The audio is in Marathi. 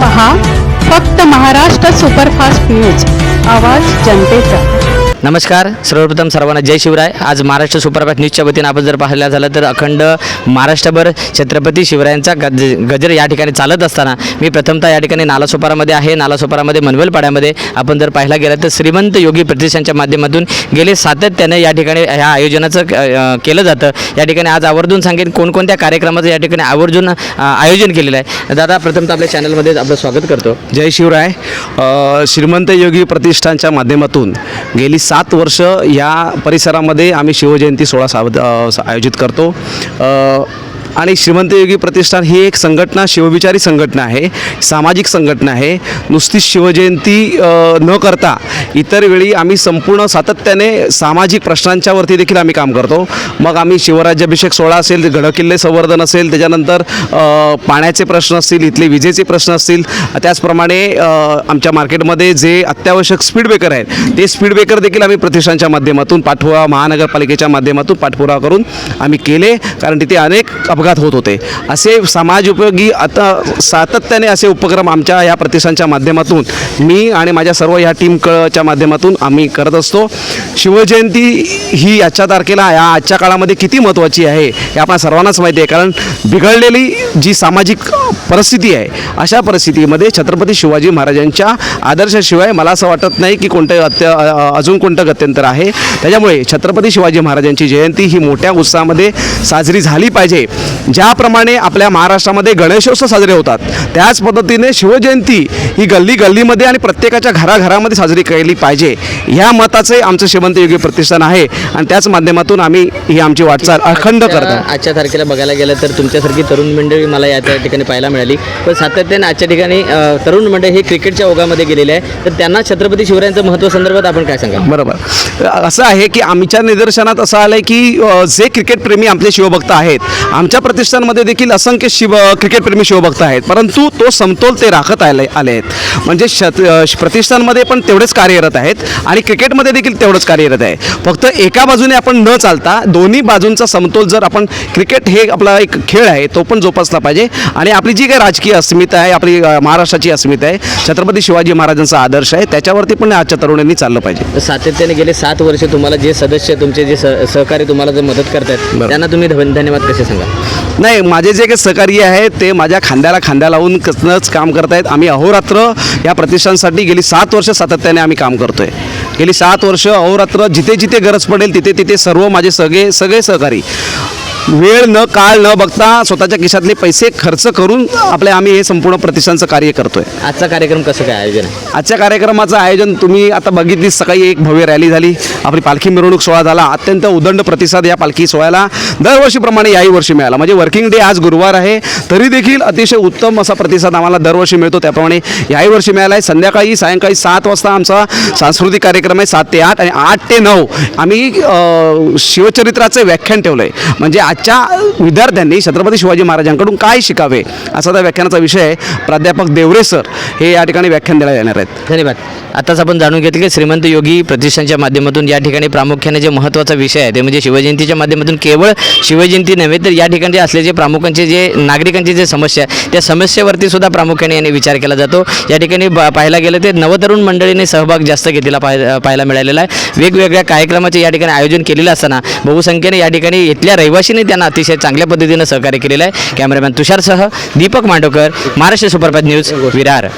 पहा फक्त महाराष्ट्र सुपरफास्ट न्यूज, आवाज जनतेचा। नमस्कार, सर्वप्रथम सर्वांना जय शिवराय। आज महाराष्ट्र सुपरफास्ट न्यूजच्या वतीने आपण जर पाहायला झालं तर अखंड महाराष्ट्रभर छत्रपती शिवरायांचा गजर या ठिकाणी चालत असताना मी प्रथमतः या ठिकाणी नालासोपारामध्ये आहे। नालासोपारामध्ये मनवेलपाड्यामध्ये आपण जर पाहायला गेलं तर श्रीमंत योगी प्रतिष्ठानच्या माध्यमातून गेले सातत्याने या ठिकाणी ह्या आयोजनाचं केलं जातं। या ठिकाणी आज आवर्जून सांगेन कोणकोणत्या कार्यक्रमाचं या ठिकाणी आवर्जून आयोजन केलेलं आहे। दादा, प्रथमतः आपल्या चॅनलमध्ये आपलं स्वागत करतो। जय शिवराय। श्रीमंत योगी प्रतिष्ठानच्या माध्यमातून गेली 7 वर्ष या परिसरामध्ये आम्ही शिवजयंती सोहळा आयोजित करतो। आणि श्रीमंत योगी प्रतिष्ठान ही एक संघटना, शिवविचारी संघटना आहे, सामाजिक संघटना आहे। नुसती शिवजयंती न करता इतर वेळी आम्ही संपूर्ण सातत्याने सामाजिक प्रश्नांच्यावरती देखील आम्ही काम करतो। मग आम्ही शिवराज्याभिषेक सोहळा असेल, गडकिल्ले संवर्धन असेल, त्याच्यानंतर पाण्याचे प्रश्न असतील, इथले विजेचे प्रश्न असतील, त्याचप्रमाणे आमच्या मार्केटमध्ये जे अत्यावश्यक स्पीड ब्रेकर आहेत ते स्पीड ब्रेकर देखील आम्ही प्रतिष्ठानच्या माध्यमातून पाठपुरावा, महानगरपालिकेच्या माध्यमातून पाठपुरावा करून आम्ही केले, कारण तिथे अनेक अपघात होत होते। असे समाज उपयोगी आता सातत्याने असे उपक्रम आमच्या या प्रतिष्ठानच्या माध्यमातून मी आणि माझ्या सर्व ह्या टीमच्या माध्यमातून आम्ही करत असतो। शिवजयंती ही आजच्या तारखेला या आजच्या काळामध्ये किती महत्त्वाची आहे हे आपल्या सर्वांनाच माहिती आहे, कारण बिघडलेली जी सामाजिक परिस्थिती आहे अशा परिस्थितीमध्ये छत्रपती शिवाजी महाराजांच्या आदर्शाशिवाय मला असं वाटत नाही की अजून कोणतं गत्यंतर आहे। त्याच्यामुळे छत्रपती शिवाजी महाराजांची जयंती ही मोठ्या उत्साहामध्ये साजरी झाली पाहिजे। ज्याप्रमाणे आपल्या महाराष्ट्रामध्ये गणेशोत्सव साजरे होतात त्याच पद्धतीने शिवजयंती ही गल्ली गल्लीमध्ये आणि प्रत्येकाच्या घराघरामध्ये साजरी केली पाहिजे, ह्या मताचे आमचं श्रीमंत योगी प्रतिष्ठान आहे आणि त्याच माध्यमातून आम्ही ही आमची वाटचाल अखंड करतो। आजच्या तारखेला बघायला गेलं तर तुमच्यासारखी तरुण मंडळी मला या ठिकाणी पाहायला मिळाली, पण सातत्याने आजच्या ठिकाणी तरुण मंडळी हे क्रिकेटच्या ओघामध्ये गेलेले आहे, तर त्यांना छत्रपती शिवरायांचं महत्त्व संदर्भात आपण काय सांगा? बरोबर, असं आहे की आमच्या निदर्शनात असं आलं आहे की जे क्रिकेटप्रेमी आपले शिवभक्त आहेत, आमच्या प्रतिष्ठानमध्ये देखील असंख्य क्रिकेटप्रेमी शिवभक्त आहेत, परंतु तो समतोल ते राखत आले आहेत। म्हणजे प्रतिष्ठानमध्ये पण तेवढेच कार्यरत आहेत आणि क्रिकेटमध्ये देखील तेवढंच कार्यरत आहे। फक्त एका बाजूने आपण न चालता दोन्ही बाजूंचा समतोल जर आपण, क्रिकेट हे आपला एक खेळ आहे तो पण जोपासला पाहिजे आणि आपली जी काही राजकीय अस्मिता आहे, आपली महाराष्ट्राची अस्मिता आहे, छत्रपती शिवाजी महाराजांचा आदर्श आहे, त्याच्यावरती पण आजच्या तरुणांनी चाललं पाहिजे। सातत्याने गेले 7 वर्ष तुम्हाला जे सदस्य, तुमचे जे सहकारी तुम्हाला जे मदत करतात त्यांना तुम्ही धन्यवाद कसे सांगा? नाही, माझे जे काही सहकारी आहेत ते माझ्या खांद्याला खांदा लावून कसनंच काम करत आहेत। आम्ही अहोरात्र या प्रतिष्ठानसाठी गेली 7 वर्ष सातत्याने आम्ही काम करतोय। गेली 7 वर्ष अहोरात्र जिथे जिथे गरज पडेल तिथे तिथे सर्व माझे सगळे सहकारी वेळ न काळ न बघता स्वतःच्या खिशातले पैसे खर्च करून आम्ही हे संपूर्ण प्रतिष्ठानचं कार्य करतोय। आजचा कार्यक्रम कसं काय आयोजन आहे? आजच्या कार्यक्रमाचं आयोजन तुम्ही आता बघितली, सकाळी एक भव्य रॅली झाली, आपली पालखी मिरवणूक सोहळा झाला। अत्यंत उदंड प्रतिसाद या पालखी सोहळ्याला दरवर्षीप्रमाणे याही वर्षी मिळाला। म्हणजे वर्किंग डे आज गुरुवार आहे तरी देखील अतिशय उत्तम असा प्रतिसाद आम्हाला दरवर्षी मिळतो, त्याप्रमाणे याही वर्षी मिळाला आहे। सायंकाळी 7 वाजता आमचा सांस्कृतिक कार्यक्रम आहे, 7 ते 8 आणि 8 ते 9 आम्ही शिवचरित्राचे व्याख्यान ठेवलं आहे। म्हणजे आजच्या विद्यार्थ्यांनी छत्रपती शिवाजी महाराजांकडून काय शिकावे असा त्या व्याख्यानाचा विषय आहे। प्राध्यापक देवरे सर हे या ठिकाणी व्याख्यान द्यायला येणार आहेत। धन्यवाद। आताच आपण जाणून घेतले की श्रीमंत योगी प्रतिष्ठानच्या माध्यमातून या ठिकाणी प्रामुख्याने जे महत्त्वाचा विषय आहे ते म्हणजे शिवजयंतीच्या माध्यमातून केवळ शिवजयंती नव्हे तर या ठिकाणी असलेले प्रामुख्यांचे जे नागरिकांची जे समस्या आहे त्या समस्येवरती सुद्धा प्रामुख्याने याने विचार केला जातो। या ठिकाणी पाहायला गेलं ते नवतरुण मंडळीने सहभाग जास्त घेतलेला पाहायला मिळालेला आहे। वेगवेगळ्या कार्यक्रमाचे या ठिकाणी आयोजन केलेलं असताना बहुसंख्येने या ठिकाणी इथल्या रहिवाशीने त्यांना अतिशय चांगल्या पद्धतीने सहकार्य केलेलं आहे। कॅमेरामॅन तुषारसह दीपक मांडवकर, महाराष्ट्र सुपरफास्ट न्यूज, विरार।